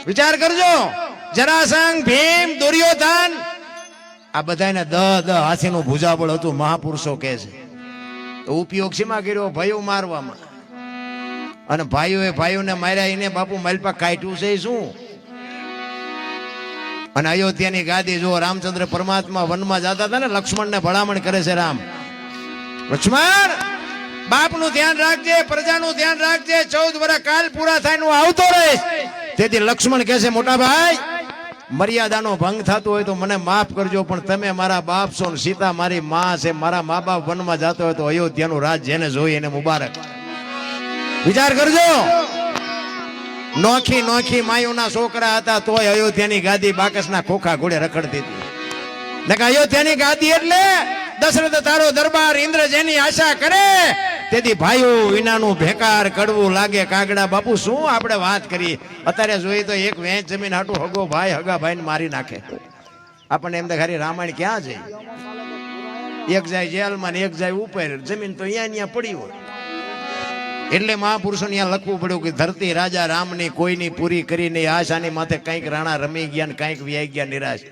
વિચાર કરજો, જરાસંઘ, ભીમ, દુર્યોધન, આ બધાને હાથીનું ભુજાબળ હતું. મહાપુરુષો કહે છે તો ઉપયોગ શેમાં કર્યો? ભાઈઓ મારવામાં. અને ભાઈઓને માર્યા એને બાપુ માલપા કાઢ્યું છે શું? અને અયોધ્યાની ગાદી જો રામચંદ્ર પરમાત્મા વનમાં જતા હતા ને, લક્ષ્મણને ભલામણ કરે છે રામ, લક્ષ્મણ બાપનું ધ્યાન રાખજે, પ્રજાનું ધ્યાન રાખજે, 14 વર્ષ કાલ પૂરા થાય નું આવતો રહીશ. તેથી લક્ષ્મણ કહે છે મોટા ભાઈ, મર્યાદાનો ભંગ થતો હોય તો મને માફ કરજો, પણ તમે મારા બાપ છો ને સીતા મારી માં છે. મારા મા બાપ વનમાં જતો હોય તો અયોધ્યાનું રાજ જેને જોઈ એને મુબારક. વિચાર કરજો, નોખી નોખી માયુના છોકરા હતા તોય અયોધ્યાની ગાદી બાકસના ખોખા ઘોડે રખડતી હતી. અયોધ્યાની ગાદી એટલે દશરથ તારો દરબાર, ઇન્દ્ર જેની આશા કરે. તેથી ભાઈઓ વિનાનું ભેકાર કડવું લાગે. કાગડા બાપુ શું આપણે વાત કરી? અત્યારે જોઈએ તો એક વેચ જમીન હાટું હગો ભાઈ હગા ભાઈને મારી નાખે. આપણને એમ તો ખાલી રામાયણ ક્યાં છે? એક જાય જેલમાં ને એક જાય ઉપર, જમીન તો અહીંયા પડી હોય. એટલે મહાપુરુષો ત્યાં લખવું પડ્યું કે ધરતી રાજા રામની કોઈની પૂરી કરી નહીં આશાની માથે કંઈક રાણા રમી ગયા ને કંઈક વ્યાઈ ગયા નિરાશ.